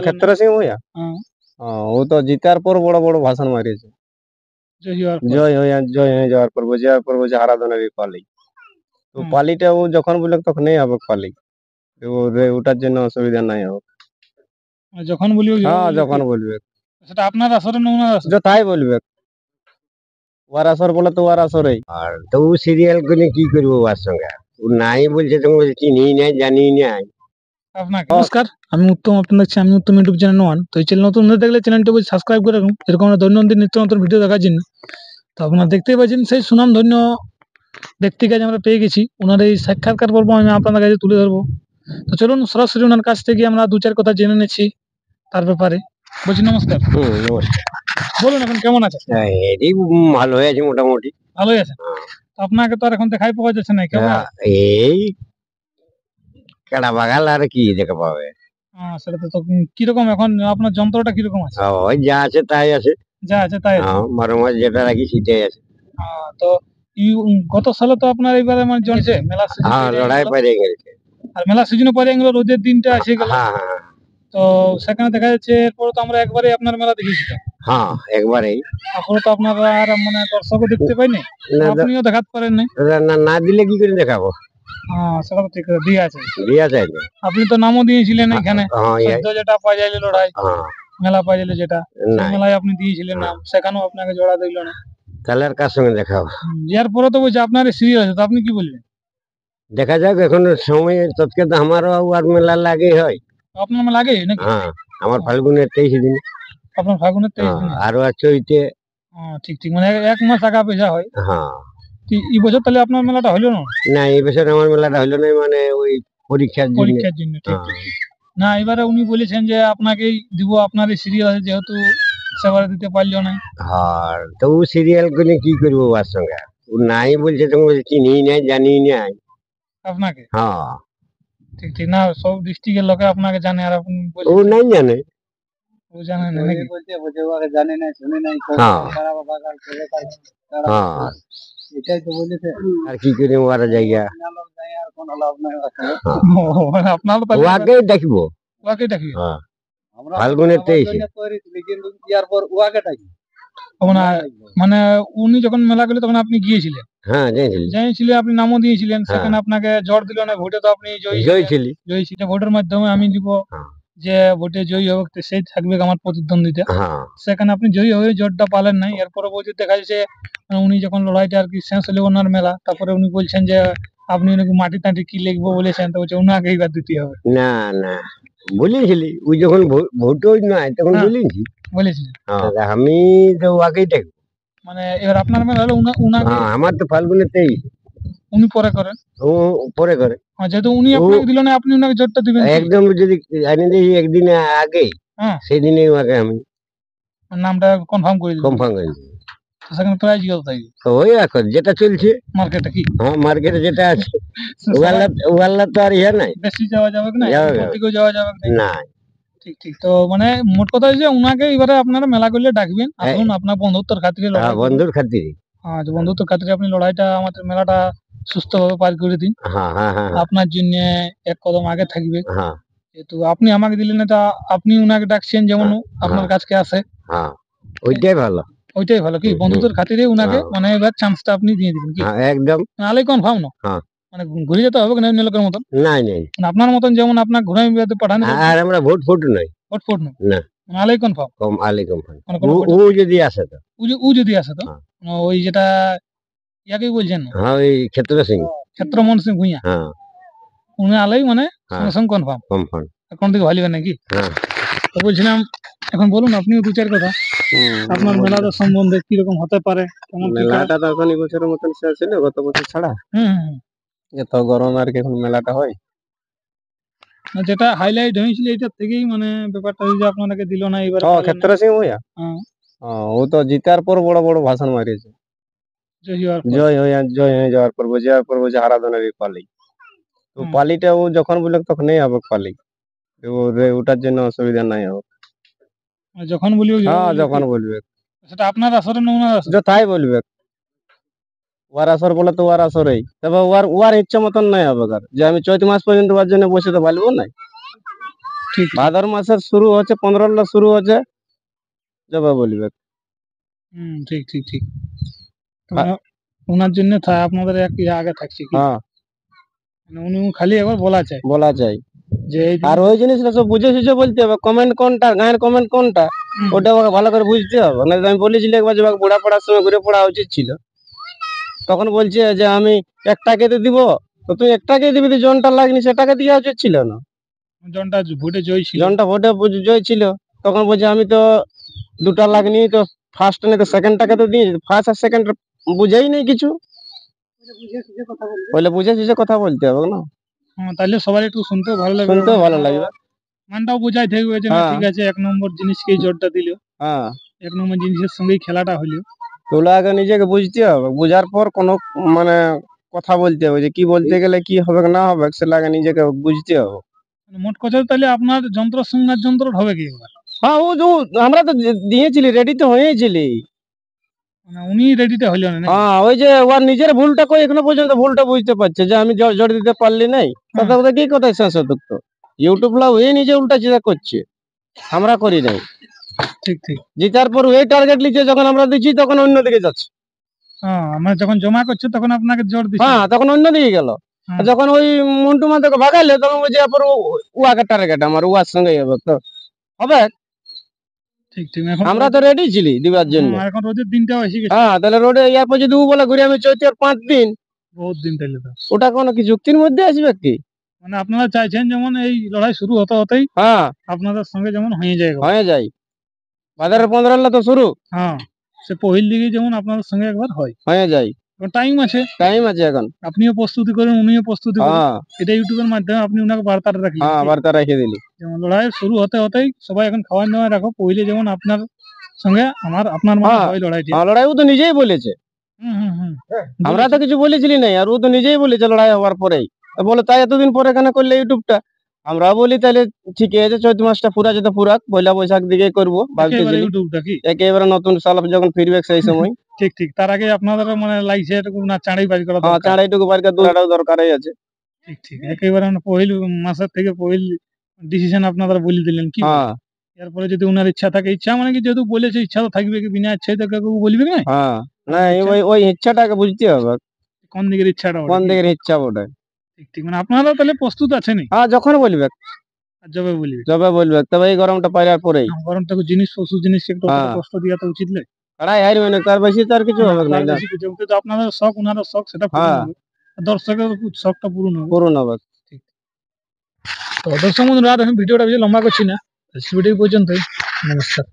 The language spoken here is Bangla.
ক্ষেত্র সিং ভূঁইয়া ও তো জিতার পর বড় বড় ভাষণ মারিয়েছে। জয় হয়ে যাওয়ার পর বলছে হারাধনের পালি। তো পালিটা ও যখন বলে তখনই হবে পালি। ওটার জন্য অসুবিধা নাই হবে। যখন বলবে যখন বলবে সেটা আপনার আসরে না ওনার আসরে তাই বলবে। ওর আসর বলে তো ওর আসরেই। আর তো ও সিরিয়াল করে কি করবো ওর সঙ্গে? ও নাই বলছে তো চিনি নাই জানি নাই। আপনাকে নমস্কার, আমি উত্তম। আপনার দেখছি আমি উত্তম ইউটিউব চ্যানেল ওয়ান। তো এই চ্যানেল নতুন দেখলে চ্যানেলটি সাবস্ক্রাইব করে রাখুন এরকম দৈনন্দিন নিত্য নতুন ভিডিও দেখার জন্য। তো আপনারা দেখতেই পাচ্ছেন সেই সুনাম ধন্য ব্যক্তিকে আমরা পেয়ে গেছি। ওনার এই সাক্ষাৎকার পর্ব আমি আপনাদের কাছে তুলে ধরবো। তো চলুন সরাসরি ওনার কাছ থেকে আমরা দু চার কথা জেনে নিচ্ছি তার ব্যাপারে। বলছি নমস্কার। নমস্কার। বলুন এখন কেমন আছে? এই ভালো হয়ে আছে মোটামুটি। ভালোই আছে। আপনাকে তো আর এখন দেখাই পাওয়া যাচ্ছে না কেমন? এই কেডা বাগাল আর কি দেখা পাবে? সেটা তো কিরকম এখন আপনার যন্ত্রটা কিরকম আছে? ওই যা আছে তাই আছে। যা আছে তাই আছে। বারো মাস যেটা রাখি সেটাই আছে। তো গত সালে তো আপনার এইবারে মানে জমছে মেলা সিজন। লড়াই পেরে গেছে। আর মেলা সিজনও পরে গেল, রোদের দিনটা এসে গেল। তো সেখানে দেখা যাচ্ছে এরপরে তো আমরা একবারে আপনার মেলা দেখেছিলাম। একবারেই। তারপরে তো আপনারা আর মানে দর্শকও দেখতে পাইনি, আপনিও দেখাতে পারেন নাই। না দিলে কি করে দেখাবো? সেটা তো ঠিক দিয়ে আছে। আপনি তো নামও দিয়েছিলেন এখানে, যেটা পাওয়া যায় লড়াই মেলা পাওয়া যায় যেটা মেলায় আপনি দিয়েছিলেন নাম, সেখানেও আপনাকে জোড়া দিল না। তাহলে আর কার সঙ্গে দেখাবো? এরপরে তো বলছে আপনার সিরিয়াল আছে, তো আপনি কি বলবেন? দেখা যাক, এখন সময় তৎকে তো আমারও আর মেলা লাগে হয়। আপনার মেলা লাগে নাকি? আমার ফাল্গুনের 23 দিন। আপনার ফাল্গুনের 23 দিন আরো চৈতে। ঠিক ঠিক, মানে এক মাস টাকা পয়সা হয়। এই বছর তাহলে আপনার মেলাটা হলো না? না, এই বছর আমার মেলাটা হলো না, মানে ওই পরীক্ষার জন্য। ঠিক না, এবারে উনি বলেছেন যে আপনাকেই দিব, আপনার এই সিরিয়াল আছে যেহেতু সেবারে দিতে পারলো না। আর তো ও সিরিয়াল করে কি করবো ওর সঙ্গে? ও নাই বলছে তো চিনি নাই জানি নাই আপনাকে। ঠিক ঠিক, না সব ডিস্ট্রিক্টের লোকে আপনাকে জানে আর আপনি ও নাই জানে। ও জানে না নাকি? বলছে ওকে জানে না শুনে নাই। এটাই তো বলেছে। আর কি করে ওরা জায়গা আপনার ওয়াকে দেখবো। ওকে দেখি ফাল্গুনের 23 কিন্তু ইয়ার পর ওয়াকে ডাকি। মানে উনি যখন মেলা গেল তখন আপনি গিয়েছিলেন? যাইছিলেন, আপনি নামও দিয়েছিলেন। সেখানে আপনাকে জোর দিল না, ভোটে তো আপনি জয়ী ছিলেন। ভোটের মাধ্যমে আমি দিব, যে ভোটে জয়ী হবে সেই থাকবে আমার প্রতিদ্বন্দ্বিতা। সেখানে আপনি জয়ী হয়ে জোরটা পালেন নাই। এর পরবর্তীতে দেখা যাচ্ছে উনি যখন লড়াইটা আর কি শেষ হলো ওনার মেলা, তারপরে উনি বলছেন যে আপনি নাকি মাটি টাটি কি লিখবো বলেছেন, তো বলছে ওনাকে এইবার দিতে হবে। না না বলেছিলি, ওই যখন ভোট নাই তখন বলেছিলেন আমি তো ওকেই দেখবো। মানে এবার আপনার মেলা হলো আমার তো ফাল্গুনের 23। উনি পরে করেন? ও পরে করে। যেহেতু উনি আপনাকে দিল না, আপনি ওনাকে জোরটা দিবেন একদম। যদি জানি যে একদিন আগে সেই দিনেই ওকে আমি নামটা কনফার্ম করে দিবেন। সেখানে প্রাইজ কত থাকবে? ওই এখন যেটা চলছে মার্কেটে। কি মার্কেটে যেটা আছে ওয়াল্লা তো আর ইয়া নাই, বেশি যাওয়া যাবে না, যাওয়া যাবে না। ঠিক ঠিক। তো মানে মোট কথা যে উনাকে এবারে আপনারা মেলা করলে ডাকবেন, আসুন আপনার বন্ধুত্বর খাতিরে। বন্ধুর খাতিরে। বন্ধুত্বর খাতিরে আপনি লড়াইটা, আমাদের মেলাটা সুস্থভাবে পার করে দিন। আপনার জন্য এক কদম আগে থাকবে। যেহেতু আপনি আমাকে দিলেন না, তা আপনি উনাকে ডাকছেন, যেমন আপনার কাছকে আসে। ওইটাই ভালো। ওইটাই ভালো। কি বন্ধুত্বর খাতিরে উনাকে মানে এবার চান্সটা আপনি দিয়ে দিবেন। কি একদম নালে কনফার্ম না? মানে ঘুরে যেতে হবে না লোকের মতন? নাই নাই, আপনার মতন যেমন আপনার ঘুরাই পাঠানো। আর আমরা ভোট নাই। ভোট না, নালেই কনফার্ম। ও যদি আসে তো, ওই যেটা ইয়াকেই বলছেন, ওই ক্ষেত্রমোহন সিং ভূঁইয়া, উনি আলেই মানে সঙ্গে সঙ্গে কনফার্ম। এখন থেকে ভালিবেন নাকি? তো বলছিলাম, এখন বলুন আপনি দু চার কথা আপনার মেলাটা সম্বন্ধে, কিরকম হতে পারে। মেলাটা তো এখন এই বছরের মতন শেষ ছিল, গত বছর ছাড়া। এত গরম আর কি এখন মেলাটা হয়। যেটা হাইলাইট হয়েছিল এটার থেকেই মানে ব্যাপারটা যে আপনাকে দিল না এবার। ক্ষেত্র সিং ভূঁইয়া ও তো জিতার পর বড় বড় ভাষণ মারিয়েছে। জয় হয়ে যাওয়ার পর বলছে হারাধনের পালি। তো পালিটা ও যখন বলে তখনই হবে পালি। ওটার জন্য অসুবিধা নাই হবে। যখন বলবে সেটা আপনার আসরে না ওনার আসরে তাই বলবে। ওয়ার আসর বলে তো ওয়ার আসরেই, তবে ওয়ার ইচ্ছা মতন নাই হবে। যে আমি চৈত মাস পর্যন্ত ওর জন্য বসে তো পারবো না। ঠিক ভাদর মাসের শুরু হচ্ছে 15 শুরু হচ্ছে যাবে বলবে। ঠিক ঠিক ঠিক। ওনার জন্য আপনাদের এক আগে থাকছে কি? হ্যাঁ, উনি খালি একবার বলা চাই যে আর ওই জিনিসটা সব বুঝে সুঝে বলতে হবে। কমেন্ট কোনটা, গায়ের কমেন্ট কোনটা, ওটা ভালো করে বুঝতে হবে। না আমি বলেছিলি একবার যে বুড়া পড়ার সময় ঘুরে পড়া উচিত ছিল, তখন বলছে যে আমি একটাকে তো দিব, তো তুই একটাকে দিবি, জনটা লাগনি সেটাকে দেওয়া উচিত ছিল না। জনটা ভোটে জয় ছিল, জনটা ভোটে জয় ছিল, তখন বলছে আমি তো দুটা লাগনি, তো ফার্স্ট নেই তো সেকেন্ডটাকে তো দিয়েছি, ফার্স্ট আর সেকেন্ড বুঝেই নেই কিছু, বলে বুঝে সুঝে কথা বলতে হবে না। তাহলে সবার একটু শুনতেও ভালো লাগবে, শুনতেও ভালো লাগবে, মানটাও বোঝাই থাকবে যে ঠিক আছে এক নম্বর জিনিসকেই জোরটা দিল, এক নম্বর জিনিসের সঙ্গেই খেলাটা হলো। তোলা আগে নিজেকে বুঝতে হবে, বুঝার পর কোনো মানে কথা বলতে হবে, যে কি বলতে গেলে কি হবে না হবে, সেটা আগে নিজেকে বুঝতে হবে। মোট কথা তাহলে আপনার যন্ত্র সংজ্ঞার যন্ত্র হবে কি? হ্যাঁ, ও আমরা তো দিয়েছিলি, রেডি তো হয়েছিলি, উনি রেডিতে হইল না। হ্যাঁ, ওই যে ওর নিজের ভুলটা কই এখনো পর্যন্ত ভুলটা বুঝতে পারছে যে আমি জোর দিতে পারলি নাই, তাতে কি কথা শেষ হতো? তো ইউটিউব লা ওই নিজে উল্টা চিন্তা করছে, আমরা করি নাই। ঠিক ঠিক। জিতার পর ওই টার্গেট লিখে যখন আমরা দিচ্ছি তখন অন্যদিকে যাচ্ছে। আমরা যখন জমা করছে তখন আপনাকে জোর দিচ্ছে, হ্যাঁ, তখন অন্যদিকে গেল। যখন ওই মন্টু মাতাকে ভাগাইলে তখন বলছে ওয়াকে টার্গেট আমার ওয়ার সঙ্গে হবে, তো হবে। ঠিক ঠিক। আমরা তো রেডি ছিলি দিবার জন্য। এখন রোদের দিনটাও এসে গেছে। হ্যাঁ, তাহলে রোডে ইয়ার পর যদি ও বলে ঘুরে আমি চৈতের 5 দিন, বহুত দিন তাহলে তো ওটা কোনো কি যুক্তির মধ্যে আসবে কি? মানে আপনারা চাইছেন যেমন এই লড়াই শুরু হতেই আপনাদের সঙ্গে যেমন হয়ে যায় বাজারের 15 তো শুরু, সে পহিল দিকে যেমন আপনাদের সঙ্গে একবার হয়ে যায়। টাইম আছে এখন, আপনিও প্রস্তুতি করেন, উনিও প্রস্তুতি করেন, এটা ইউটিউবের মাধ্যমে আপনি ওনাকে বার্তাটা রাখলেন, বার্তা রেখে দিলি যেমন লড়াই শুরু হতেই সবাই এখন খাওয়ার নেওয়া রাখো, পहिले যেমন আপনার সঙ্গে আপনার লড়াই ও তো নিজেই বলেছে, আমরা তো কিছু বলেছিলি নাই, আর ও তো নিজেই বলেছে লড়াই হওয়ার পরেই, বলে তাই এতদিন পরে এখানে করলে ইউটিউবটা। আমরা বলি তাহলে ঠিকই আছে, চৈত মাসটা পুরা যেতে পুরাক, পয়লা বৈশাখ দিকে করবো ভাবতেছি, একেবারে নতুন সাল যখন ফিরবে সেই সময়। ঠিক ঠিক। তার আগে আপনাদের মানে লাগছে না চাঁড়াই বাড়ি করা, চাঁড়াইটুকু বাড়ি করাটাও দরকারই আছে। ঠিক ঠিক। একেবারে পহিল মাসের থেকে পহিল ডিসিশন আপনারা বলে দিলেন কি? এরপরে যদি উনার ইচ্ছা থাকে, ইচ্ছা মানে কি যেহেতু বলেছে ইচ্ছা তো থাকবে, কি বিনা ইচ্ছায় তো কেউ বলবে না। না, ওই ইচ্ছাটাকে বুঝতে হবে, কোন দিকের ইচ্ছাটা, কোন দিকের ইচ্ছা ওটা। ঠিক ঠিক। মানে আপনারা তাহলে প্রস্তুত আছেন? যখন বলবে, যবে বলবে, তবে এই গরমটা পাইবার পরেই। গরমটা জিনিস পশু জিনিস একটু কষ্ট দেওয়া তো উচিত নয়। লড়াই হারবে না, তার বেশি তার কিছু হবে না। কিন্তু আপনাদের শখ, উনারও শখ, সেটা দর্শকের শখটা পূরণ হবে। ঠিক। তো দর্শক বন্ধুরা, আমি ভিডিওটা বেশি লম্বা করছি না, ভিডিও পর্যন্তই। নমস্কার।